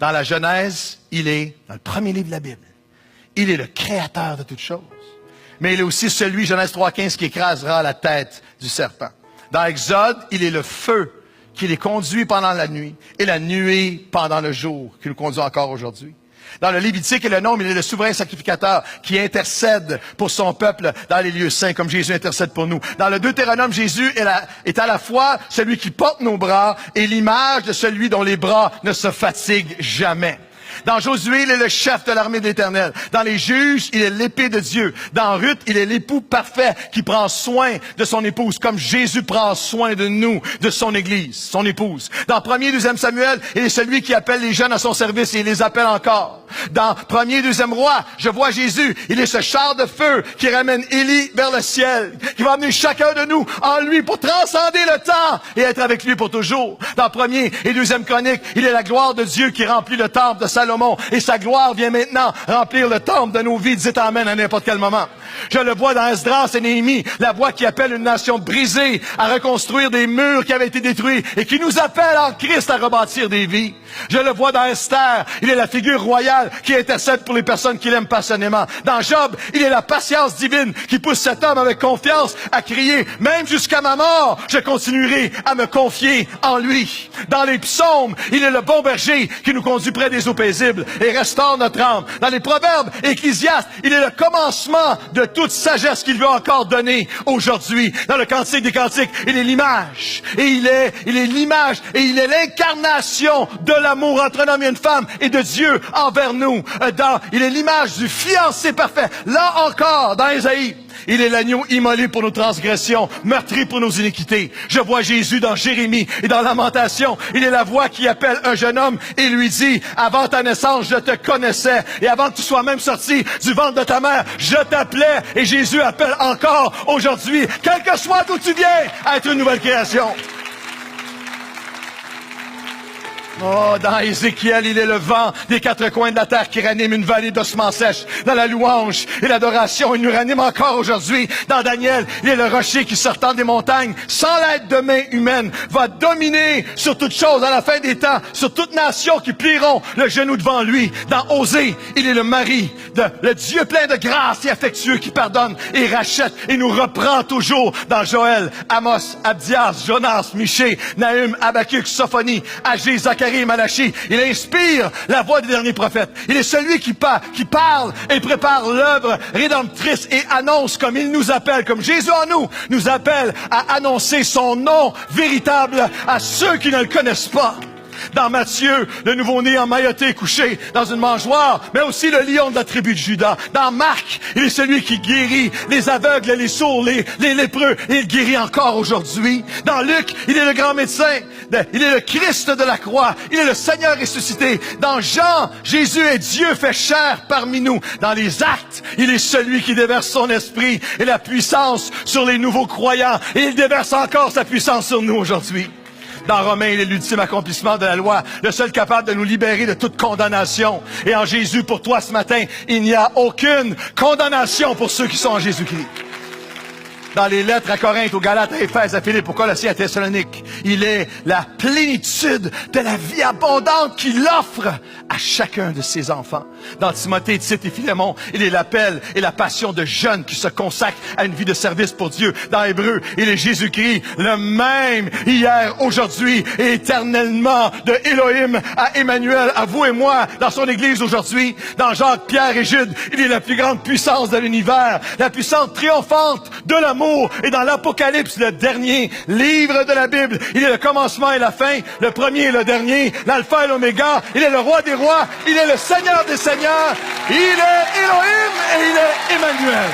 Dans la Genèse, il est, dans le premier livre de la Bible, il est le créateur de toutes choses. Mais il est aussi celui, Genèse 3,15, qui écrasera la tête du serpent. Dans Exode, il est le feu qui les conduit pendant la nuit et la nuée pendant le jour, qui nous conduit encore aujourd'hui. Dans le Lévitique et le Nombre, il est le souverain sacrificateur qui intercède pour son peuple dans les lieux saints, comme Jésus intercède pour nous. Dans le Deutéronome, Jésus est à la fois celui qui porte nos bras et l'image de celui dont les bras ne se fatiguent jamais. Dans Josué, il est le chef de l'armée de l'Éternel. Dans les Juges, il est l'épée de Dieu. Dans Ruth, il est l'époux parfait qui prend soin de son épouse, comme Jésus prend soin de nous, de son Église, son épouse. Dans 1er et 2e Samuel, il est celui qui appelle les jeunes à son service et il les appelle encore. Dans 1er et 2e Roi, je vois Jésus. Il est ce char de feu qui ramène Élie vers le ciel, qui va amener chacun de nous en lui pour transcender le temps et être avec lui pour toujours. Dans 1er et 2e Chronique, il est la gloire de Dieu qui remplit le temple de Salomon et sa gloire vient maintenant remplir le temple de nos vies. Dites amen à n'importe quel moment. Je le vois dans Esdras et Néhémie, la voix qui appelle une nation brisée à reconstruire des murs qui avaient été détruits et qui nous appelle en Christ à rebâtir des vies. Je le vois dans Esther, il est la figure royale qui intercède pour les personnes qui l'aiment passionnément. Dans Job, il est la patience divine qui pousse cet homme avec confiance à crier, même jusqu'à ma mort, je continuerai à me confier en lui. Dans les psaumes, il est le bon berger qui nous conduit près des eaux paisibles et restaure notre âme. Dans les proverbes, Ecclésiaste, il est le commencement de toute sagesse qu'il veut encore donner aujourd'hui. Dans le Cantique des Cantiques, il est l'image. Et il est l'image et il est l'incarnation de l'amour entre un homme et une femme et de Dieu envers nous. Il est l'image du fiancé parfait. Là encore, dans Ésaïe, il est l'agneau immolé pour nos transgressions, meurtri pour nos iniquités. Je vois Jésus dans Jérémie et dans Lamentation. Il est la voix qui appelle un jeune homme et lui dit, avant ta naissance, je te connaissais. Et avant que tu sois même sorti du ventre de ta mère, je t'appelais. Et Jésus appelle encore aujourd'hui, quel que soit d'où tu viens, à être une nouvelle création. Oh, dans Ézéchiel, il est le vent des quatre coins de la terre qui ranime une vallée d'ossements sèches. Dans la louange et l'adoration, il nous ranime encore aujourd'hui. Dans Daniel, il est le rocher qui, sortant des montagnes, sans l'aide de main humaine, va dominer sur toute chose à la fin des temps, sur toute nation qui plieront le genou devant lui. Dans Osée, il est le mari, le Dieu plein de grâce et affectueux qui pardonne et rachète et nous reprend toujours. Dans Joël, Amos, Abdias, Jonas, Michée, Nahum, Habakkuk, Sophonie, Agé, Zacharie, Malachie. Il inspire la voix des derniers prophètes. Il est celui qui parle et prépare l'œuvre rédemptrice et annonce comme il nous appelle, comme Jésus en nous appelle à annoncer son nom véritable à ceux qui ne le connaissent pas. Dans Matthieu, le nouveau-né emmailloté couché dans une mangeoire, mais aussi le lion de la tribu de Juda. Dans Marc, il est celui qui guérit les aveugles, les sourds, les lépreux, et il guérit encore aujourd'hui. Dans Luc, il est le grand médecin, il est le Christ de la croix, il est le Seigneur ressuscité. Dans Jean, Jésus est Dieu fait chair parmi nous. Dans les Actes, il est celui qui déverse son esprit et la puissance sur les nouveaux croyants, et il déverse encore sa puissance sur nous aujourd'hui. Dans Romains, il est l'ultime accomplissement de la loi, le seul capable de nous libérer de toute condamnation. Et en Jésus, pour toi ce matin, il n'y a aucune condamnation pour ceux qui sont en Jésus-Christ. Dans les lettres à Corinthe, aux Galates, à Éphèse, à Philippe, aux Colossiens, à Thessalonique, il est la plénitude de la vie abondante qu'il offre à chacun de ses enfants. Dans Timothée, Tite et Philémon, il est l'appel et la passion de jeunes qui se consacrent à une vie de service pour Dieu. Dans Hébreux, il est Jésus-Christ, le même hier, aujourd'hui et éternellement, de Elohim à Emmanuel, à vous et moi, dans son Église aujourd'hui. Dans Jacques, Pierre et Jude, il est la plus grande puissance de l'univers, la puissance triomphante de l'amour. Et dans l'Apocalypse, le dernier livre de la Bible, il est le commencement et la fin, le premier et le dernier, l'alpha et l'oméga, il est le roi des rois, il est le Seigneur des seigneurs, il est Elohim et il est Emmanuel.